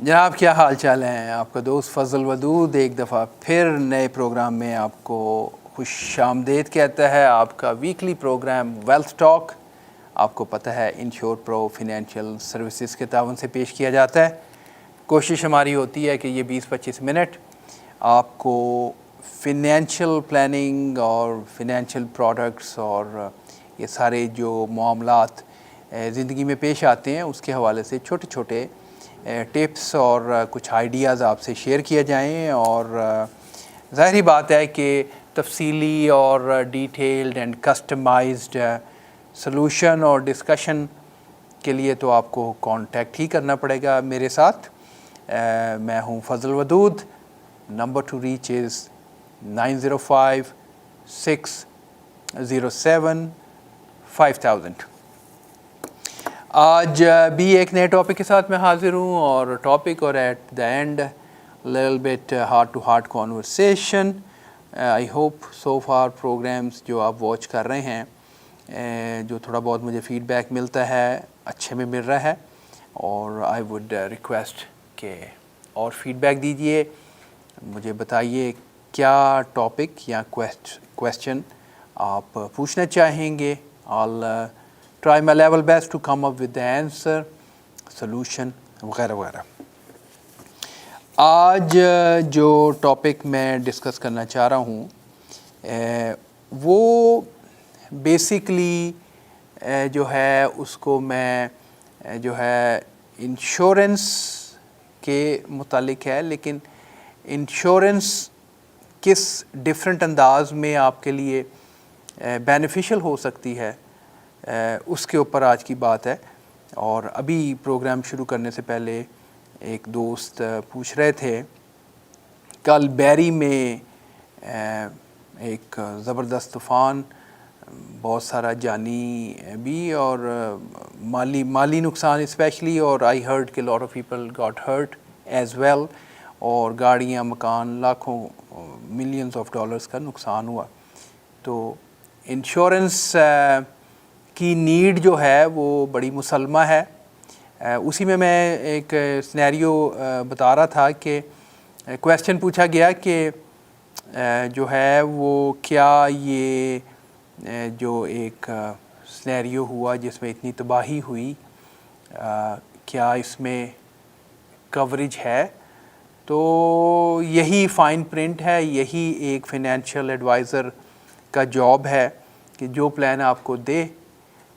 جناب کیا حال چال ہیں؟ آپ کا دوست فضل ودود ایک دفعہ پھر نئے پروگرام میں آپ کو خوش آمدید کہتا ہے۔ آپ کا ویکلی پروگرام ویلتھ ٹاک آپ کو پتہ ہے انشور پرو فنینشیل سروسز کے تعاون سے پیش کیا جاتا ہے۔ کوشش ہماری ہوتی ہے کہ یہ 20-25 منٹ آپ کو فنینشیل پلاننگ اور فنینشیل پروڈکٹس اور یہ سارے جو معاملات زندگی میں پیش آتے ہیں اس کے حوالے سے چھوٹے چھوٹے ٹپس اور کچھ آئیڈیاز آپ سے شیئر کیا جائیں، اور ظاہری بات ہے کہ تفصیلی اور ڈیٹیلڈ اینڈ کسٹمائزڈ سلوشن اور ڈسکشن کے لیے تو آپ کو کانٹیکٹ ہی کرنا پڑے گا میرے ساتھ۔ میں ہوں Fazal Wadood. Number to reach is 9056075000۔ آج بھی ایک نئے ٹاپک کے ساتھ میں حاضر ہوں، اور ٹاپک اور at the end little bit heart to heart conversation. I hope so far programmes جو آپ واچ کر رہے ہیں، جو تھوڑا بہت مجھے فیڈ بیک ملتا ہے اچھے میں مل رہا ہے، اور آئی وڈ ریکویسٹ کہ اور فیڈ بیک دیجئے، مجھے بتائیے کیا ٹاپک یا کویسچن آپ پوچھنا چاہیں گے۔ آل try my level best to come up with the answer, solution وغیرہ وغیرہ۔ آج جو ٹاپک میں ڈسکس کرنا چاہ رہا ہوں وہ بیسیکلی جو ہے اس کو میں جو ہے انشورنس کے متعلق ہے، لیکن انشورنس کس ڈفرینٹ انداز میں آپ کے لیے بینیفیشل ہو سکتی ہے اس کے اوپر آج کی بات ہے۔ اور ابھی پروگرام شروع کرنے سے پہلے ایک دوست پوچھ رہے تھے، کل بیری میں ایک زبردست طوفان، بہت سارا جانی بھی اور مالی نقصان اسپیشلی، اور آئی ہرڈ کہ lot of people got hurt as well, اور گاڑیاں، مکان، لاکھوں ملینز آف ڈالرز کا نقصان ہوا۔ تو انشورنس کی نیڈ جو ہے وہ بڑی مسلمہ ہے۔ اسی میں ایک سینیریو بتا رہا تھا کہ کویسچن پوچھا گیا کہ جو ہے وہ کیا یہ جو ایک سینیریو ہوا جس میں اتنی تباہی ہوئی، کیا اس میں کوریج ہے؟ تو یہی فائن پرنٹ ہے، یہی ایک فنینشیل ایڈوائزر کا جاب ہے کہ جو پلان آپ کو دے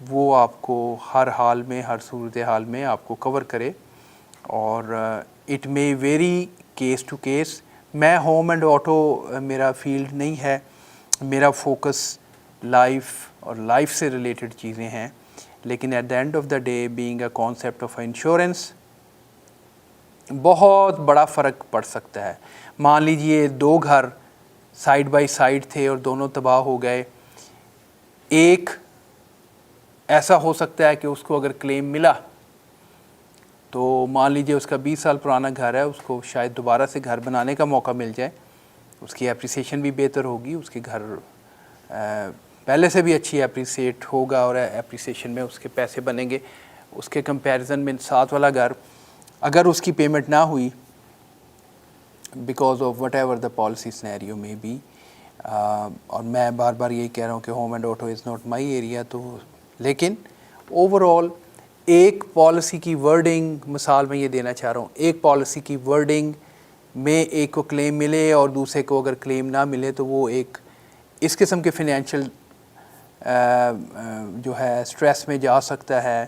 وہ آپ کو ہر حال میں، ہر صورتحال میں آپ کو کور کرے، اور it may vary case to case. میں ہوم اینڈ آٹو میرا فیلڈ نہیں ہے، میرا فوکس لائف اور لائف سے ریلیٹڈ چیزیں ہیں، لیکن at the end of the day being a concept of insurance بہت بڑا فرق پڑ سکتا ہے۔ مان لیجئے 2 گھر سائڈ بائی سائڈ تھے اور دونوں تباہ ہو گئے، ایک ایسا ہو سکتا ہے کہ اس کو اگر کلیم ملا تو مان لیجئے اس کا 20 سال پرانا گھر ہے، اس کو شاید دوبارہ سے گھر بنانے کا موقع مل جائے، اس کی اپریسیشن بھی بہتر ہوگی، اس کے گھر پہلے سے بھی اچھی اپریسیٹ ہوگا، اور اپریسیشن میں اس کے پیسے بنیں گے۔ اس کے کمپیریزن میں ساتھ والا گھر اگر اس کی پیمنٹ نہ ہوئی because of what ever the policy scenario میں بی، اور میں بار بار یہی کہہ رہا ہوں کہ home and auto is not my area, تو لیکن اوور آل ایک پالیسی کی ورڈنگ، مثال میں یہ دینا چاہ رہا ہوں، ایک پالیسی کی ورڈنگ میں ایک کو کلیم ملے اور دوسرے کو اگر کلیم نہ ملے تو وہ ایک اس قسم کے فنینشیل جو ہے اسٹریس میں جا سکتا ہے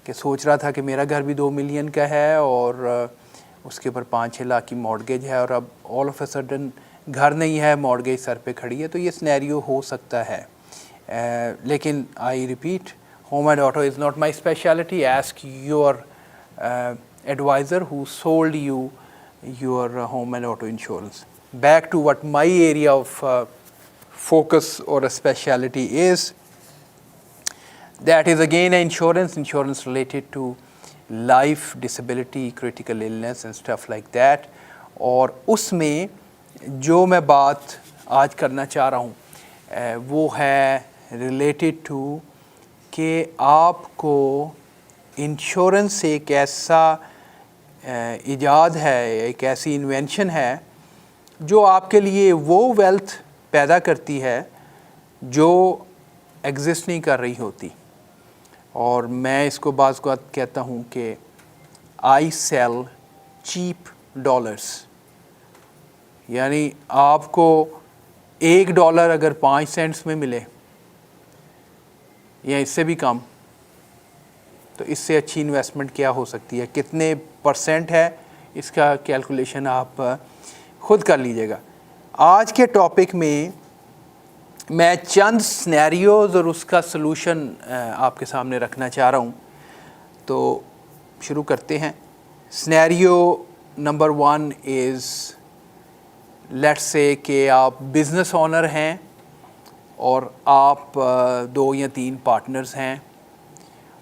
کہ سوچ رہا تھا کہ میرا گھر بھی 2 ملین کا ہے اور اس کے اوپر 5-6 لاکھ کی مارگیج ہے، اور اب آل آف اے سڈن گھر نہیں ہے، مارگیج سر پہ کھڑی ہے، تو یہ سینیریو ہو سکتا ہے۔ لیکن I repeat, home and auto is not my specialty. Ask your advisor who sold you your home and auto insurance. Back to what my area of focus or a specialty is. That is again insurance related to life, disability, critical illness and stuff like that. اور اس میں جو میں بات آج کرنا چاہ رہا ہوں وہ ہے related to کہ آپ کو انشورنس ایک ایسا ایجاد ہے، ایک ایسی انوینشن ہے جو آپ کے لیے وہ ویلتھ پیدا کرتی ہے جو ایگزسٹ نہیں کر رہی ہوتی. اور میں اس کو بعض اوقات کہتا ہوں کہ آئی سیل چیپ ڈالرس. یعنی آپ کو $1 اگر 5 سینٹس میں ملے یا اس سے بھی کم، تو اس سے اچھی انویسٹمنٹ کیا ہو سکتی ہے؟ کتنے پرسنٹ ہے اس کا کیلکولیشن آپ خود کر لیجئے گا. آج کے ٹاپک میں چند سنیریوز اور اس کا سلوشن آپ کے سامنے رکھنا چاہ رہا ہوں. تو شروع کرتے ہیں. Scenario number 1 is, let's say کہ آپ بزنس اونر ہیں اور آپ 2 یا 3 پارٹنرز ہیں،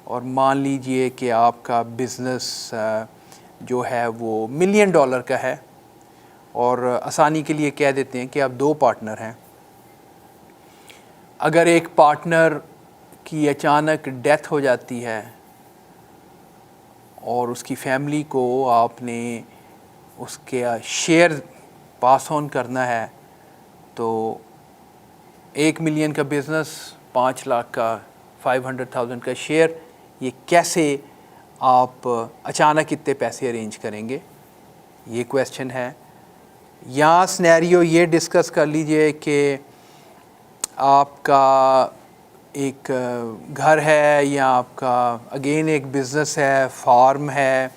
اور مان لیجئے کہ آپ کا بزنس جو ہے وہ $1 ملین کا ہے، اور آسانی کے لیے کہہ دیتے ہیں کہ آپ 2 پارٹنر ہیں. اگر ایک پارٹنر کی اچانک ڈیتھ ہو جاتی ہے اور اس کی فیملی کو آپ نے اس کے شیئر پاس آن کرنا ہے، تو 1 ملین کا بزنس، 5 لاکھ کا 500,000 کا شیئر، یہ کیسے آپ اچانک اتنے پیسے ارینج کریں گے؟ یہ کویسچن ہے. یا سنیریو یہ ڈسکس کر لیجئے کہ آپ کا ایک گھر ہے، یا آپ کا اگین ایک بزنس ہے، فارم ہے،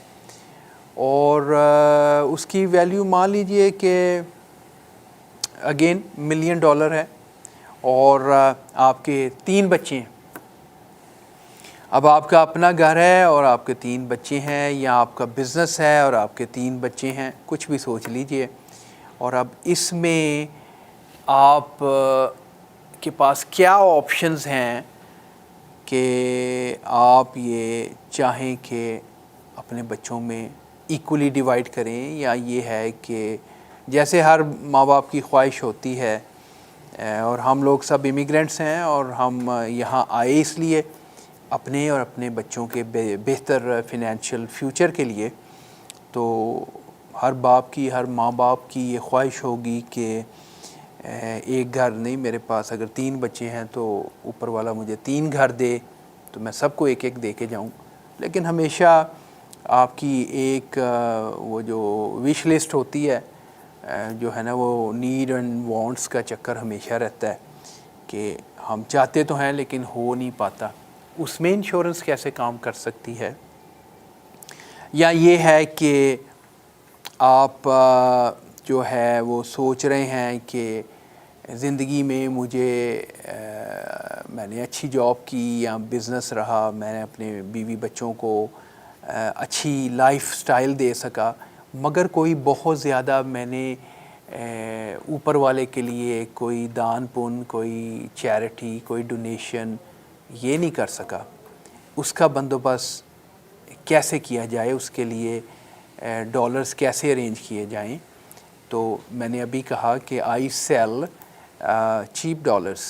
اور اس کی ویلیو مان لیجئے کہ اگین $1 ملین ہے، اور آپ کے 3 بچے ہیں. اب آپ کا اپنا گھر ہے اور آپ کے 3 بچے ہیں، یا آپ کا بزنس ہے اور آپ کے 3 بچے ہیں، کچھ بھی سوچ لیجئے. اور اب اس میں آپ کے پاس کیا آپشنز ہیں کہ آپ یہ چاہیں کہ اپنے بچوں میں ایکولی ڈیوائڈ کریں، یا یہ ہے کہ جیسے ہر ماں باپ کی خواہش ہوتی ہے، اور ہم لوگ سب امیگرینٹس ہیں اور ہم یہاں آئے اس لیے اپنے اور اپنے بچوں کے بہتر فنینشیل فیوچر کے لیے. تو ہر باپ کی، ہر ماں باپ کی یہ خواہش ہوگی کہ ایک گھر نہیں، میرے پاس اگر 3 بچے ہیں تو اوپر والا مجھے 3 گھر دے، تو میں سب کو ایک ایک دے کے جاؤں. لیکن ہمیشہ آپ کی ایک وہ جو وش لسٹ ہوتی ہے، جو ہے نا، وہ نیڈ اینڈ وانٹس کا چکر ہمیشہ رہتا ہے کہ ہم چاہتے تو ہیں لیکن ہو نہیں پاتا. اس میں انشورنس کیسے کام کر سکتی ہے؟ یا یہ ہے کہ آپ جو ہے وہ سوچ رہے ہیں کہ زندگی میں میں نے اچھی جاب کی یا بزنس رہا، میں نے اپنے بیوی بچوں کو اچھی لائف سٹائل دے سکا، مگر کوئی بہت زیادہ میں نے اوپر والے کے لیے کوئی دان پن، کوئی چیریٹی، کوئی ڈونیشن یہ نہیں کر سکا. اس کا بندوبست کیسے کیا جائے؟ اس کے لیے ڈالرز کیسے ارینج کیے جائیں؟ تو میں نے ابھی کہا کہ آئی سیل چیپ ڈالرز.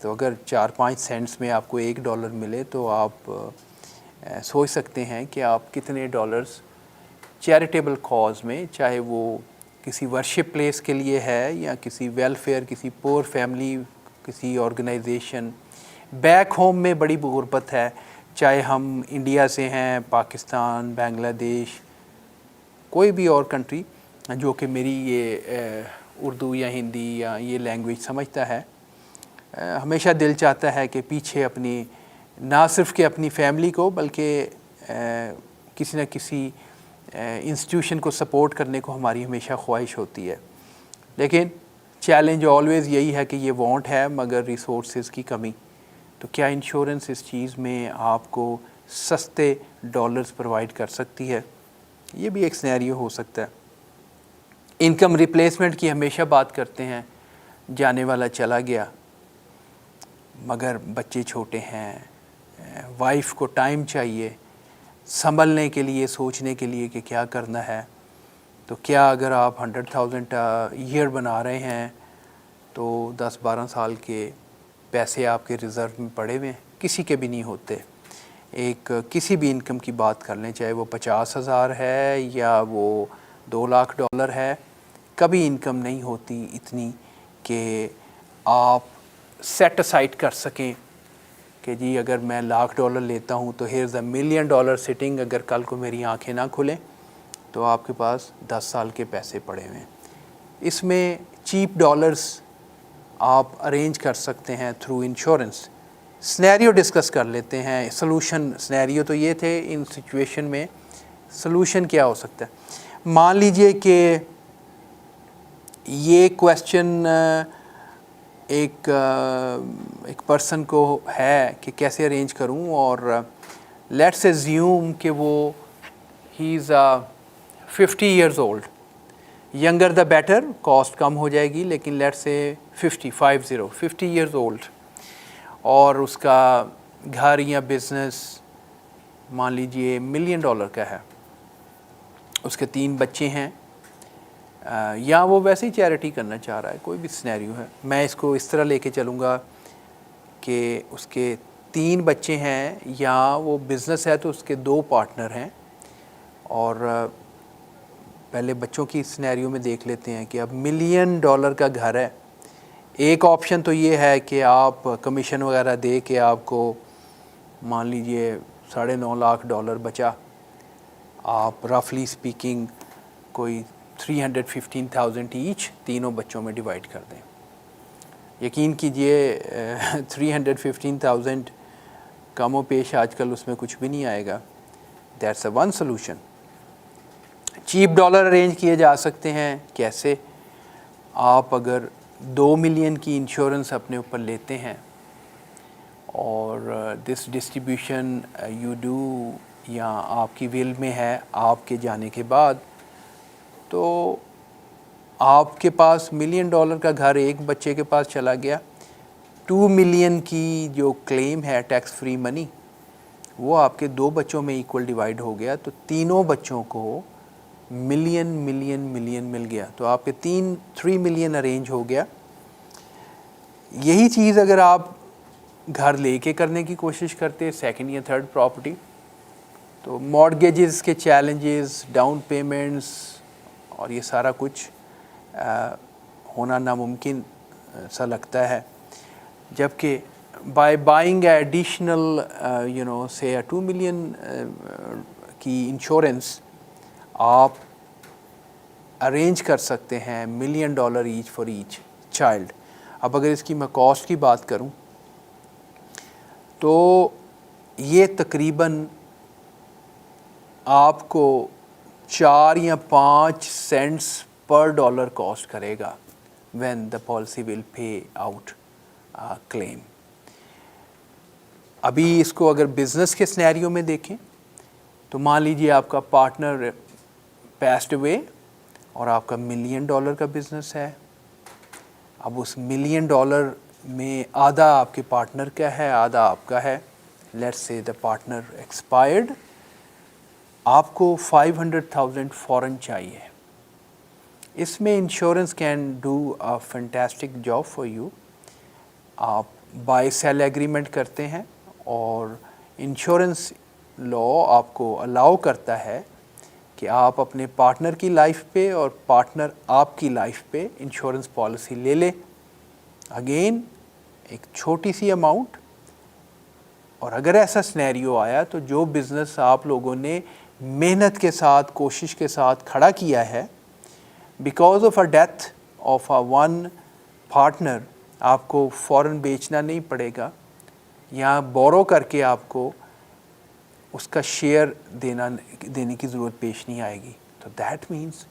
تو اگر 4-5 سینٹس میں آپ کو $1 ملے تو آپ سوچ سکتے ہیں کہ آپ کتنے ڈالرز چیریٹیبل کاز میں، چاہے وہ کسی ورشپ پلیس کے لیے ہے، یا کسی ویلفیئر، کسی پور فیملی، کسی آرگنائزیشن. بیک ہوم میں بڑی غربت ہے، چاہے ہم انڈیا سے ہیں، پاکستان، بنگلہ دیش، کوئی بھی اور کنٹری جو کہ میری یہ اردو یا ہندی یا یہ لینگویج سمجھتا ہے، ہمیشہ دل چاہتا ہے کہ پیچھے اپنی، نہ صرف کہ اپنی فیملی کو، بلکہ کسی نہ کسی انسٹیٹیوشن کو سپورٹ کرنے کو ہماری ہمیشہ خواہش ہوتی ہے. لیکن چیلنج آلویز یہی ہے کہ یہ وانٹ ہے مگر ریسورسز کی کمی. تو کیا انشورنس اس چیز میں آپ کو سستے ڈالرز پرووائڈ کر سکتی ہے؟ یہ بھی ایک سینیریو ہو سکتا ہے. انکم ریپلیسمنٹ کی ہمیشہ بات کرتے ہیں، جانے والا چلا گیا مگر بچے چھوٹے ہیں، وائف کو ٹائم چاہیے سنبھلنے کے لیے، سوچنے کے لیے کہ کیا کرنا ہے. تو کیا اگر آپ 100,000 ایئر بنا رہے ہیں تو 10-12 سال کے پیسے آپ کے ریزرو میں پڑے ہوئے ہیں؟ کسی کے بھی نہیں ہوتے. ایک کسی بھی انکم کی بات کر لیں، چاہے وہ 50,000 ہے یا وہ $2 لاکھ ہے، کبھی انکم نہیں ہوتی اتنی کہ آپ سیٹ اسائڈ کر سکیں کہ جی اگر میں $1,00,000 لیتا ہوں تو ہیئرز $1 ملین سٹنگ، اگر کل کو میری آنکھیں نہ کھلیں تو آپ کے پاس 10 سال کے پیسے پڑے ہوئے ہیں۔ اس میں چیپ ڈالرز آپ ارینج کر سکتے ہیں تھرو انشورنس۔ سنیریو ڈسکس کر لیتے ہیں، سلوشن سنیریو تو یہ تھے، ان سچویشن میں سلوشن کیا ہو سکتا ہے۔ مان لیجئے کہ یہ کویسچن ایک پرسن کو ہے کہ کیسے ارینج کروں، اور لیٹس ایزیوم کہ وہ ہی is 50 years old, younger the better, cost کم ہو جائے گی، لیکن لیٹس سے 50 ایئرز اولڈ، اور اس کا گھر یا بزنس مان لیجئے $1 ملین کا ہے، اس کے 3 بچے ہیں، یا وہ ویسے ہی چیریٹی کرنا چاہ رہا ہے، کوئی بھی سنیریو ہے، میں اس کو اس طرح لے کے چلوں گا کہ اس کے 3 بچے ہیں، یا وہ بزنس ہے تو اس کے 2 پارٹنر ہیں۔ اور پہلے بچوں کی سنیریو میں دیکھ لیتے ہیں کہ اب $1 ملین کا گھر ہے۔ ایک آپشن تو یہ ہے کہ آپ کمیشن وغیرہ دے کے آپ کو مان لیجئے $9.5 لاکھ بچا، آپ رفلی سپیکنگ کوئی 315,000 ایچ تینوں بچوں میں ڈیوائڈ کر دیں۔ یقین کیجئے 315,000 کم و پیش آج کل اس میں کچھ بھی نہیں آئے گا۔ That's a one solution. Cheap dollar arrange کیے جا سکتے ہیں، کیسے؟ آپ اگر 2 ملین کی انشورنس اپنے اوپر لیتے ہیں، اور دس ڈسٹریبیوشن یو ڈو یا آپ کی ول میں ہے آپ کے جانے کے بعد، تو آپ کے پاس $1 ملین کا گھر ایک بچے کے پاس چلا گیا، 2 ملین کی جو کلیم ہے ٹیکس فری منی وہ آپ کے 2 بچوں میں ایکول ڈیوائڈ ہو گیا، تو تینوں بچوں کو ملین مل گیا، تو آپ کے 3 ملین ارینج ہو گیا۔ یہی چیز اگر آپ گھر لے کے کرنے کی کوشش کرتے، سیکنڈ یا تھرڈ پراپرٹی، تو مارگیجز کے چیلنجز، ڈاؤن پیمنٹس اور یہ سارا کچھ ہونا ناممکن سا لگتا ہے، جبکہ بائی بائنگ ایڈیشنل سے 2 ملین کی انشورنس آپ ارینج کر سکتے ہیں $1 million each for each child. اب اگر اس کی میں کاسٹ کی بات کروں تو یہ تقریباً آپ کو 4 یا 5 سینٹس پر ڈالر کاسٹ کرے گا when the policy will pay out claim۔ ابھی اس کو اگر بزنس کے سنیریو میں دیکھیں تو مان لیجیے آپ کا پارٹنر پیسڈ اوے اور آپ کا $1 ملین کا بزنس ہے۔ اب اس $1 ملین میں آدھا آپ کے پارٹنر کا ہے، آدھا آپ کا ہے۔ Let's say the partner expired, آپ کو 500,000 فوراً چاہیے۔ اس میں insurance can do a fantastic job for you. آپ بائی سیل ایگریمنٹ کرتے ہیں، اور انشورنس لا آپ کو الاؤ کرتا ہے کہ آپ اپنے پارٹنر کی لائف پہ اور پارٹنر آپ کی لائف پہ انشورنس پالیسی لے لیں۔ اگین ایک چھوٹی سی اماؤنٹ، اور اگر ایسا سنیریو آیا تو جو بزنس آپ لوگوں نے محنت کے ساتھ، کوشش کے ساتھ کھڑا کیا ہے، because of a death of a one partner, آپ کو فوراً بیچنا نہیں پڑے گا، یا بورو کر کے آپ کو اس کا شیئر دینے کی ضرورت پیش نہیں آئے گی۔ تو that means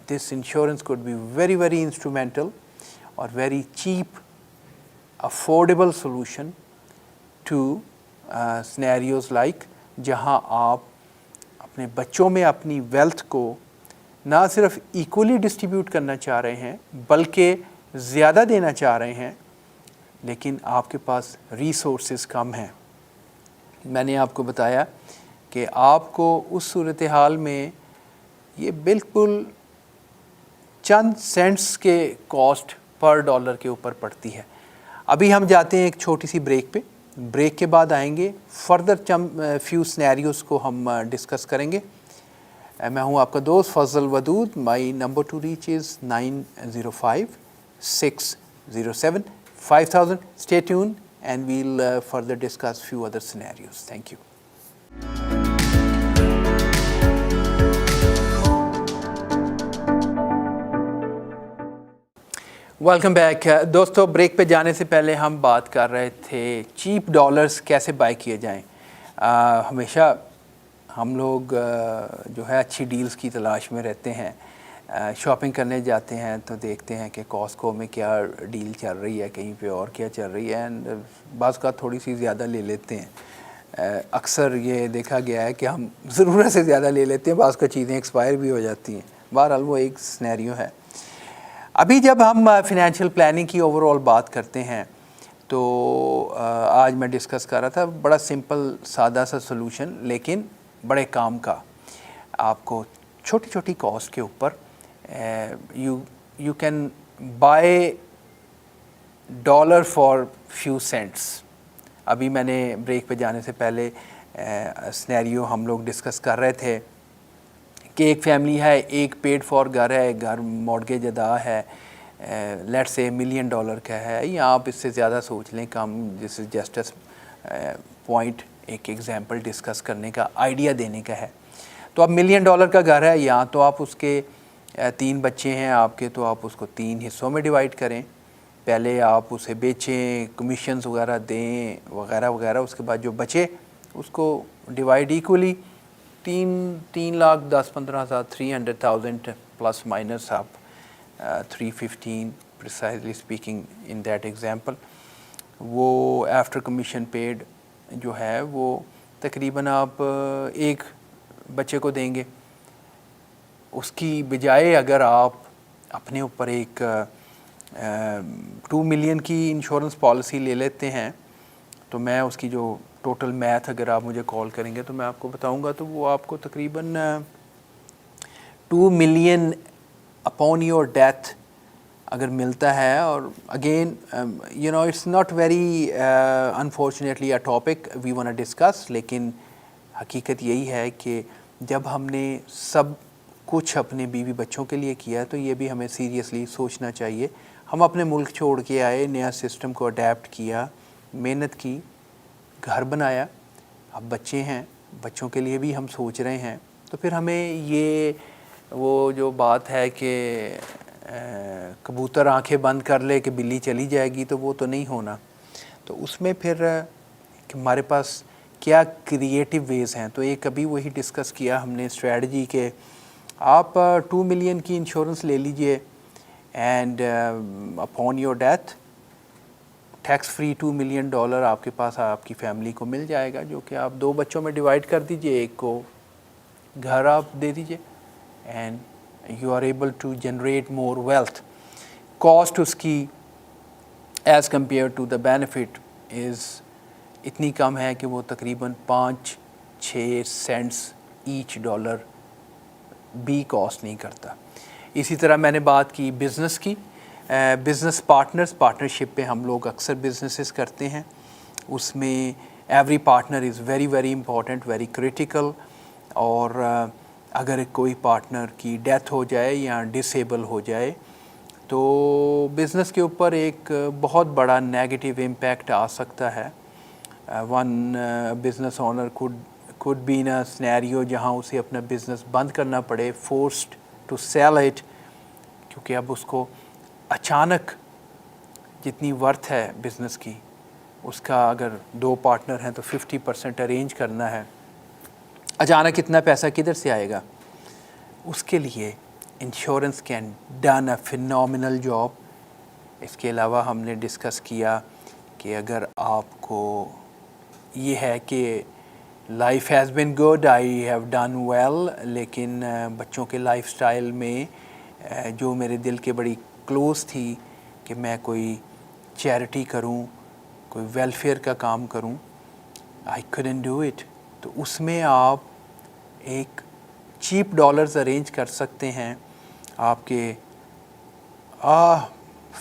this insurance could be very very instrumental اور very cheap affordable solution to scenarios like, جہاں آپ اپنے بچوں میں اپنی ویلتھ کو نہ صرف ایکولی ڈسٹریبیوٹ کرنا چاہ رہے ہیں بلکہ زیادہ دینا چاہ رہے ہیں، لیکن آپ کے پاس ریسورسز کم ہیں۔ میں نے آپ کو بتایا کہ آپ کو اس صورتحال میں یہ بالکل چند سینٹس کے کاسٹ پر ڈالر کے اوپر پڑتی ہے۔ ابھی ہم جاتے ہیں ایک چھوٹی سی بریک پہ، بریک کے بعد آئیں گے, فردر فیو سنیریوز کو ہم ڈسکس کریں گے. میں ہوں آپ کا دوست Fazal Wadood. My number to reach is 9056075000. Stay tuned and we'll further discuss few other scenarios. Thank you. Welcome back. دوستو, بریک پہ جانے سے پہلے ہم بات کر رہے تھے چیپ ڈالرز کیسے بائی کیے جائیں. ہمیشہ ہم لوگ جو ہے اچھی ڈیلز کی تلاش میں رہتے ہیں. شاپنگ کرنے جاتے ہیں تو دیکھتے ہیں کہ کاسکو میں کیا ڈیل چل رہی ہے, کہیں پہ اور کیا چل رہی ہے, اینڈ بعض کا تھوڑی سی زیادہ لے لیتے ہیں. اکثر یہ دیکھا گیا ہے کہ ہم ضرورت سے زیادہ لے لیتے ہیں, بعض کا چیزیں ایکسپائر بھی ہو جاتی ہیں. بہرحال وہ ایک سنیریو ہے. ابھی جب ہم فنینشیل پلاننگ کی اوور آل بات کرتے ہیں تو آج میں ڈسکس کر رہا تھا بڑا سمپل سادہ سا سلوشن, لیکن بڑے کام کا. آپ کو چھوٹی چھوٹی کاسٹ کے اوپر you can buy dollar for few cents. ابھی میں نے بریک پہ جانے سے پہلے سنیریو ہم لوگ ڈسکس کر رہے تھے کہ ایک فیملی ہے, ایک پیڈ فار گھر ہے, گھر مارگیج ادا ہے, لیٹ سے $1 ملین کا ہے, یا آپ اس سے زیادہ سوچ لیں, کم دس از جسٹ پوائنٹ, ایک ایگزامپل ڈسکس کرنے کا, آئیڈیا دینے کا ہے. تو اب $1 ملین کا گھر ہے, یا تو آپ اس کے 3 بچے ہیں آپ کے, تو آپ اس کو 3 حصوں میں ڈیوائڈ کریں. پہلے آپ اسے بیچیں, کمیشنز وغیرہ دیں وغیرہ وغیرہ. اس کے بعد جو بچے اس کو ڈیوائڈ ایکولی 3,10,15,000 300,000 پلس مائنس آپ 315 precisely speaking in that example, وہ آفٹر کمیشن پیڈ جو ہے وہ تقریباً آپ ایک بچے کو دیں گے. اس کی بجائے اگر آپ اپنے اوپر ایک 2 ملین کی انشورنس پالیسی لے لیتے ہیں, تو میں اس کی جو ٹوٹل میتھ اگر آپ مجھے کال کریں گے تو میں آپ کو بتاؤں گا, تو وہ آپ کو تقریباً 2 ملین اپون یور ڈیتھ اگر ملتا ہے. اور again it's not very unfortunately a topic we want to discuss, لیکن حقیقت یہی ہے کہ جب ہم نے سب کچھ اپنے بیوی بچوں کے لیے کیا تو یہ بھی ہمیں سیریسلی سوچنا چاہیے. ہم اپنے ملک چھوڑ کے آئے, نیا سسٹم کو اڈیپٹ کیا, محنت کی, گھر بنایا, اب بچے ہیں, بچوں کے لیے بھی ہم سوچ رہے ہیں, تو پھر ہمیں یہ وہ جو بات ہے کہ کبوتر آنکھیں بند کر لے کہ بلی چلی جائے گی, تو وہ تو نہیں ہونا. تو اس میں پھر ہمارے پاس کیا کریٹیو ویز ہیں, تو ایک ابھی وہی ڈسکس کیا ہم نے اسٹریٹجی کہ آپ 2 ملین کی انشورنس لے لیجئے, and upon your death tax free $2 million آپ کے پاس آپ کی فیملی کو مل جائے گا, جو کہ آپ 2 بچوں میں ڈیوائڈ کر دیجئے, ایک کو گھر آپ دے دیجئے, and you are able to generate more wealth. Cost اس کی as compared to the benefit is اتنی کم ہے کہ وہ تقریباً 5-6 سینٹس ایچ ڈالر بھی کاسٹ نہیں کرتا. اسی طرح میں نے بات کی بزنس کی, بزنس پارٹنرشپ پہ ہم لوگ اکثر بزنسز کرتے ہیں. اس میں every partner is very very important, very critical. اور اگر کوئی پارٹنر کی ڈیتھ ہو جائے یا ڈسیبل ہو جائے تو بزنس کے اوپر ایک بہت بڑا نیگیٹو امپیکٹ آ سکتا ہے. One business owner could be in a scenario جہاں اسے اپنا بزنس بند کرنا پڑے, forced to sell it, کیونکہ اب اس کو اچانک جتنی ورتھ ہے بزنس کی اس کا اگر 2 پارٹنر ہیں تو 50% ارینج کرنا ہے, اچانک اتنا پیسہ کدھر سے آئے گا. اس کے لیے insurance can done a phenomenal job. اس کے علاوہ ہم نے ڈسکس کیا کہ اگر آپ کو یہ ہے کہ life has been good, I have done well, لیکن بچوں کے لائف سٹائل میں جو میرے دل کے بڑی کلوز تھی کہ میں کوئی چیریٹی کروں, کوئی ویلفیئر کا کام کروں, آئی couldn't ڈو اٹ. تو اس میں آپ ایک چیپ ڈالرز ارینج کر سکتے ہیں. آپ کے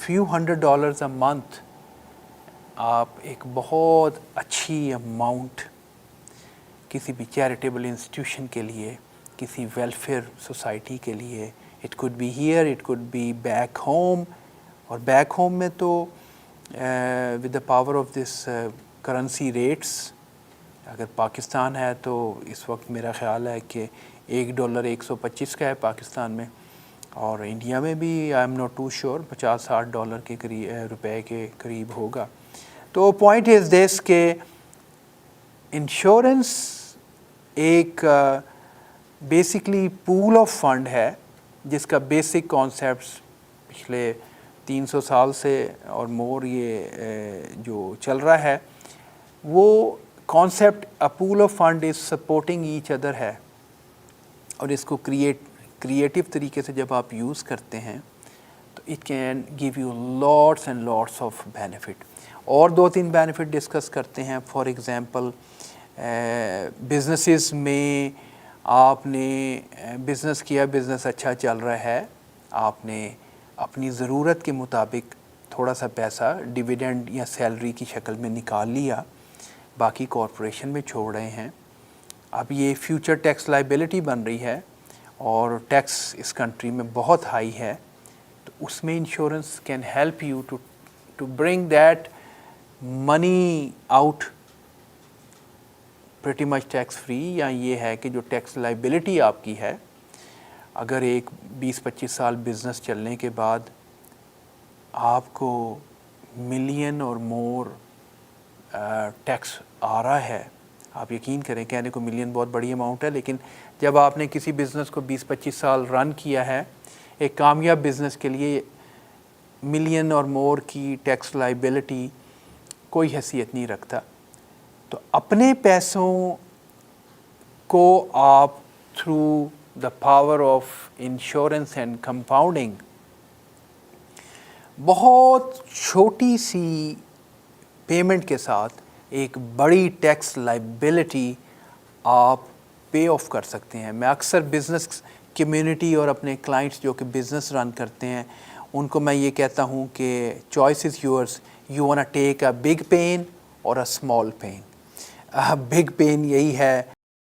few $100 a month آپ ایک بہت اچھی اماؤنٹ کسی بھی چیریٹیبل انسٹیٹیوشن کے لیے, کسی ویلفیئر سوسائٹی کے لیے, it could be here, it could be back home, اور بیک ہوم میں تو with the power of this currency rates, اگر پاکستان ہے تو اس وقت میرا خیال ہے کہ $1 125 کا ہے پاکستان میں, اور انڈیا میں بھی I am not too sure $50-60 کے قریب روپے کے قریب ہوگا. تو پوائنٹ از دس کہ انشورنس ایک بیسکلی پول آف فنڈ ہے جس کا بیسک کانسیپٹس پچھلے 300 سال سے اور مور یہ جو چل رہا ہے, وہ concept a pool of fund is supporting each other ہے, اور اس کو کریٹیو طریقے سے جب آپ یوز کرتے ہیں تو it can give you lots and lots of benefit. اور 2-3 بینیفٹ ڈسکس کرتے ہیں. فار ایگزامپل بزنسز میں آپ نے بزنس کیا, بزنس اچھا چل رہا ہے, آپ نے اپنی ضرورت کے مطابق تھوڑا سا پیسہ ڈیویڈنڈ یا سیلری کی شکل میں نکال لیا, باقی کارپوریشن میں چھوڑ رہے ہیں. اب یہ فیوچر ٹیکس لائبلٹی بن رہی ہے اور ٹیکس اس کنٹری میں بہت ہائی ہے, تو اس میں insurance can help you to bring that money out pretty much tax free. یا یہ ہے کہ جو ٹیکس لائبلٹی آپ کی ہے, اگر ایک 20-25 سال بزنس چلنے کے بعد آپ کو ملین اور مور ٹیکس آ رہا ہے, آپ یقین کریں, کہنے کو ملین بہت بڑی اماؤنٹ ہے, لیکن جب آپ نے کسی بزنس کو 20-25 سال رن کیا ہے, ایک کامیاب بزنس کے لیے ملین اور مور کی ٹیکس لائبلٹی کوئی حیثیت نہیں رکھتا. تو اپنے پیسوں کو آپ through the power of insurance and compounding بہت چھوٹی سی پیمنٹ کے ساتھ ایک بڑی ٹیکس لائبلٹی آپ پے آف کر سکتے ہیں. میں اکثر بزنس کمیونٹی اور اپنے کلائنٹس جو کہ بزنس رن کرتے ہیں ان کو میں یہ کہتا ہوں کہ choice is yours, you want take a big pen اور a small pen. Big pen یہی ہے